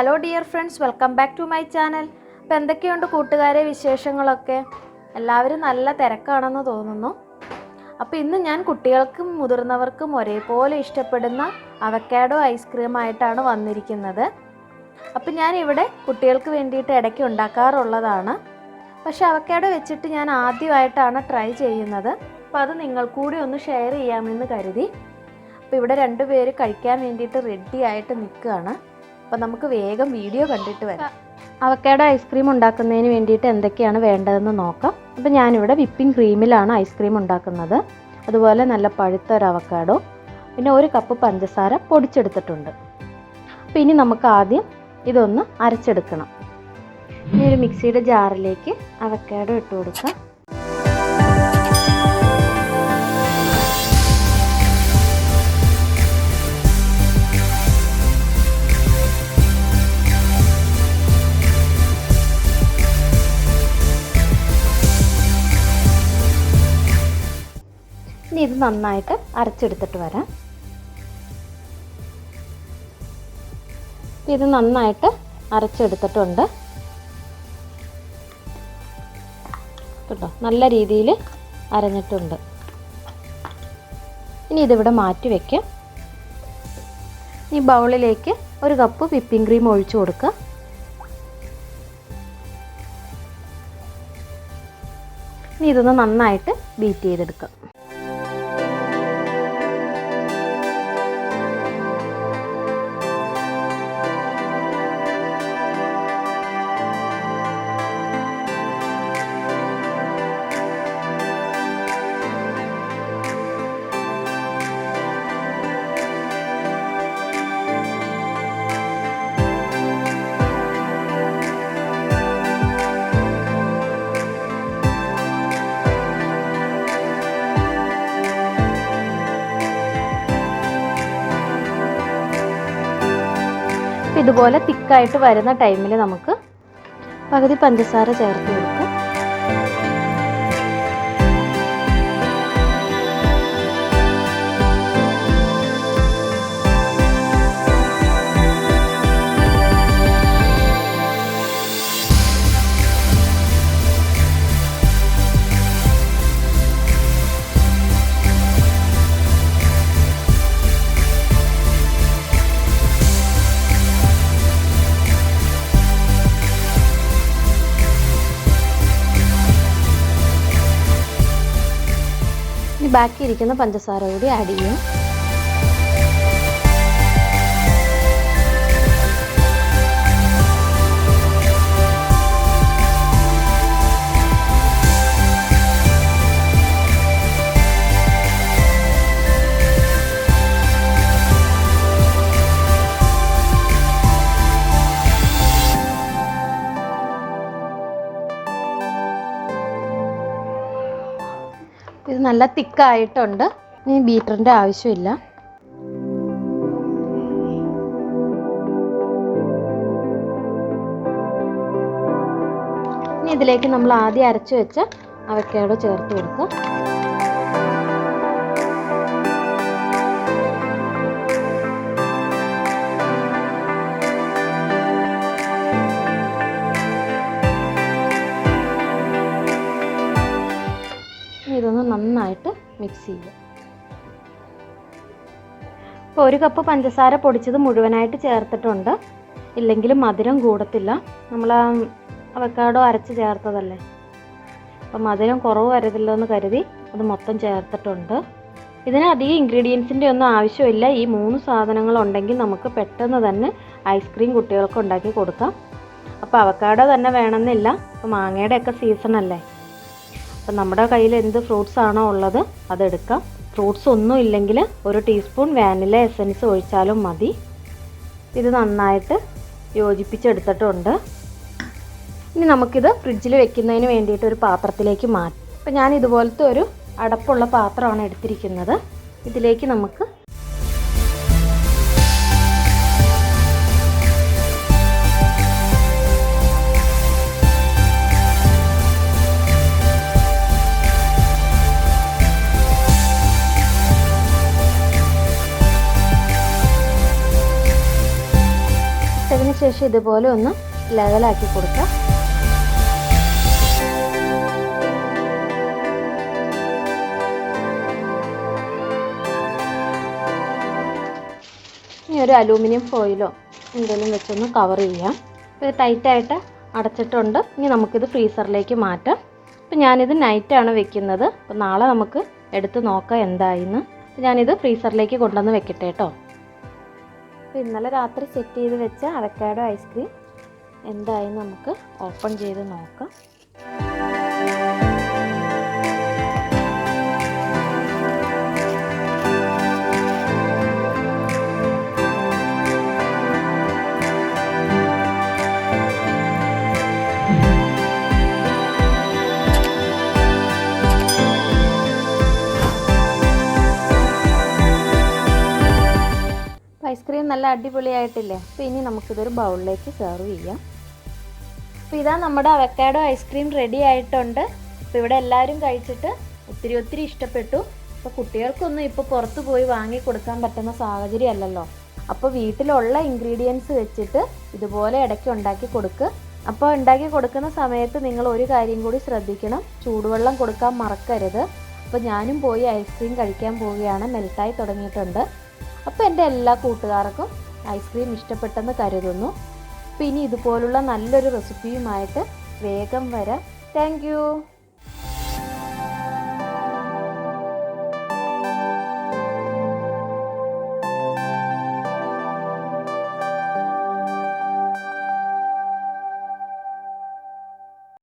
Hello dear friends, welcome back to my channel. അപ്പോൾ എന്തൊക്കെയുണ്ട് കൂട്ടുകാരെ വിശേഷങ്ങളൊക്കെ? എല്ലാവരും നല്ല തിരക്കാണെന്ന് തോന്നുന്നു. അപ്പോൾ ഇന്ന് ഞാൻ കുട്ടികൾക്കും മുതിർന്നവർക്കും ഒരേപോലെ ഇഷ്ടപ്പെടുന്ന അവക്കാഡോ ഐസ്ക്രീമായിട്ടാണ് വന്നിരിക്കുന്നത്. അപ്പോൾ ഞാനിവിടെ കുട്ടികൾക്ക് വേണ്ടിയിട്ട് ഇടയ്ക്ക് ഉണ്ടാക്കാറുള്ളതാണ്. പക്ഷേ അവക്കാഡോ വെച്ചിട്ട് ഞാൻ ആദ്യമായിട്ടാണ് ട്രൈ ചെയ്യുന്നത്. അപ്പോൾ അത് നിങ്ങൾ കൂടി ഒന്ന് ഷെയർ ചെയ്യാമെന്ന് കരുതി. അപ്പോൾ ഇവിടെ രണ്ടുപേര് കഴിക്കാൻ വേണ്ടിയിട്ട് റെഡി ആയിട്ട് നിൽക്കുകയാണ്. അപ്പോൾ നമുക്ക് വേഗം വീഡിയോ കണ്ടിട്ട് വരാം. അവക്കാഡോ ഐസ്ക്രീം ഉണ്ടാക്കുന്നതിന് വേണ്ടിയിട്ട് എന്തൊക്കെയാണ് വേണ്ടതെന്ന് നോക്കാം. അപ്പോൾ ഞാനിവിടെ വിപ്പിംഗ് ക്രീമിലാണ് ഐസ്ക്രീം ഉണ്ടാക്കുന്നത്. അതുപോലെ നല്ല പഴുത്ത ഒരു അവക്കാഡോ, പിന്നെ 1 കപ്പ് പഞ്ചസാര പൊടിച്ചെടുത്തിട്ടുണ്ട്. അപ്പോൾ ഇനി നമുക്ക് ആദ്യം ഇതൊന്ന് അരച്ചെടുക്കണം. ഇനി ഒരു മിക്സിയുടെ ജാറിലേക്ക് അവക്കാഡോ ഇട്ട് കൊടുക്കാം. ഇനി ഇത് നന്നായിട്ട് അരച്ചെടുത്തിട്ട് വരാം. ഇത് നന്നായിട്ട് അരച്ചെടുത്തിട്ടുണ്ട് കേട്ടോ, നല്ല രീതിയിൽ അരഞ്ഞിട്ടുണ്ട്. ഇനി ഇതിവിടെ മാറ്റി വയ്ക്കാം. ഈ ബൗളിലേക്ക് 1 കപ്പ് വിപ്പിംഗ് ക്രീം ഒഴിച്ചു കൊടുക്കുക. ഇനി ഇതൊന്ന് നന്നായിട്ട് ബീറ്റ് ചെയ്തെടുക്കാം. ഇതുപോലെ തിക്കായിട്ട് വരുന്ന ടൈമിൽ നമുക്ക് പകുതി പഞ്ചസാര ചേർത്ത് കൊടുക്കാം. ബാക്കി ഇരിക്കുന്ന പഞ്ചസാര കൂടി ആഡ് ചെയ്യും. ഇത് നല്ല തിക്കായിട്ടുണ്ട്. ഇനി ബീറ്ററിൻ്റെ ആവശ്യമില്ല. ഇനി ഇതിലേക്ക് നമ്മൾ ആദ്യം അരച്ചു വെച്ച അവക്കാഡോ ചേർത്ത് കൊടുക്കുക. ഇതൊന്ന് നന്നായിട്ട് മിക്സ് ചെയ്യുക. ഇപ്പോൾ 1 കപ്പ് പഞ്ചസാര പൊടിച്ചത് മുഴുവനായിട്ട് ചേർത്തിട്ടുണ്ട്. ഇല്ലെങ്കിലും മധുരം കൂടത്തില്ല. നമ്മൾ അവക്കാഡോ അരച്ച് ചേർത്തതല്ലേ, അപ്പോൾ മധുരം കുറവ് വരത്തില്ലോ എന്ന് കരുതി അത് മൊത്തം ചേർത്തിട്ടുണ്ട്. ഇതിന് അധികം ഇൻഗ്രീഡിയൻസിൻ്റെ ഒന്നും ആവശ്യമില്ല. ഈ 3 സാധനങ്ങളുണ്ടെങ്കിൽ നമുക്ക് പെട്ടെന്ന് തന്നെ ഐസ്ക്രീം കുട്ടികൾക്ക് ഉണ്ടാക്കി കൊടുക്കാം. അപ്പോൾ അവക്കാഡോ തന്നെ വേണമെന്നില്ല. അപ്പോൾ മാങ്ങയുടെയൊക്കെ സീസണല്ലേ, അപ്പം നമ്മുടെ കയ്യിൽ എന്ത് ഫ്രൂട്ട്സ് ആണോ ഉള്ളത് അതെടുക്കാം. ഫ്രൂട്ട്സ് ഒന്നും ഇല്ലെങ്കിൽ 1 ടീസ്പൂൺ വാനില എസൻസ് ഒഴിച്ചാലും മതി. ഇത് നന്നായിട്ട് യോജിപ്പിച്ചെടുത്തിട്ടുണ്ട്. ഇനി നമുക്കിത് ഫ്രിഡ്ജിൽ വെക്കുന്നതിന് വേണ്ടിയിട്ട് ഒരു പാത്രത്തിലേക്ക് മാറ്റാം. അപ്പം ഞാൻ ഇതുപോലത്തെ ഒരു അടപ്പുള്ള പാത്രമാണ് എടുത്തിരിക്കുന്നത്. ഇതിലേക്ക് നമുക്ക് അതിനുശേഷം ഇതുപോലെ ഒന്ന് ലെവലാക്കി കൊടുക്കാം. ഇനി ഒരു അലൂമിനിയം ഫോയിലോ എന്തെങ്കിലും വെച്ചൊന്ന് കവർ ചെയ്യാം. ഇത് ടൈറ്റായിട്ട് അടച്ചിട്ടുണ്ട്. ഇനി നമുക്കിത് ഫ്രീസറിലേക്ക് മാറ്റാം. അപ്പോൾ ഞാനിത് നൈറ്റാണ് വെക്കുന്നത്. അപ്പോൾ നാളെ നമുക്ക് എടുത്ത് നോക്കാം എന്തായിന്ന്. ഞാനിത് ഫ്രീസറിലേക്ക് കൊണ്ടുവന്ന് വെക്കട്ടെ കേട്ടോ. അപ്പോൾ ഇന്നലെ രാത്രി സെറ്റ് ചെയ്ത് വെച്ച അവക്കാഡോ ഐസ്ക്രീം എന്തായി നമുക്ക് ഓപ്പൺ ചെയ്ത് നോക്കാം. ഐസ്ക്രീം നല്ല അടിപൊളിയായിട്ടില്ലേ? അപ്പോൾ ഇനി നമുക്കിതൊരു ബൗളിലേക്ക് സെർവ് ചെയ്യാം. അപ്പോൾ ഇതാ നമ്മുടെ അവക്കാഡോ ഐസ്ക്രീം റെഡി ആയിട്ടുണ്ട്. അപ്പോൾ ഇവിടെ എല്ലാവരും കഴിച്ചിട്ട് ഒത്തിരി ഇഷ്ടപ്പെട്ടു. അപ്പോൾ കുട്ടികൾക്കൊന്നും ഇപ്പോൾ പുറത്ത് പോയി വാങ്ങി കൊടുക്കാൻ പറ്റുന്ന സാഹചര്യം അല്ലല്ലോ. അപ്പോൾ വീട്ടിലുള്ള ഇൻഗ്രീഡിയൻസ് വെച്ചിട്ട് ഇതുപോലെ ഇടയ്ക്ക് ഉണ്ടാക്കി കൊടുക്കുക. അപ്പോൾ ഉണ്ടാക്കി കൊടുക്കുന്ന സമയത്ത് നിങ്ങൾ ഒരു കാര്യം കൂടി ശ്രദ്ധിക്കണം, ചൂടുവെള്ളം കൊടുക്കാൻ മറക്കരുത്. അപ്പോൾ ഞാനും പോയി ഐസ്ക്രീം കഴിക്കാൻ പോവുകയാണ്, മെൽട്ടായി തുടങ്ങിയിട്ടുണ്ട്. അപ്പോൾ എൻ്റെ എല്ലാ കൂട്ടുകാർക്കും ഐസ്ക്രീം ഇഷ്ടപ്പെട്ടെന്ന് കരുതുന്നു. അപ്പോൾ ഇനി ഇതുപോലുള്ള നല്ലൊരു റെസിപ്പിയുമായിട്ട് വേഗം വരാം. Thank you.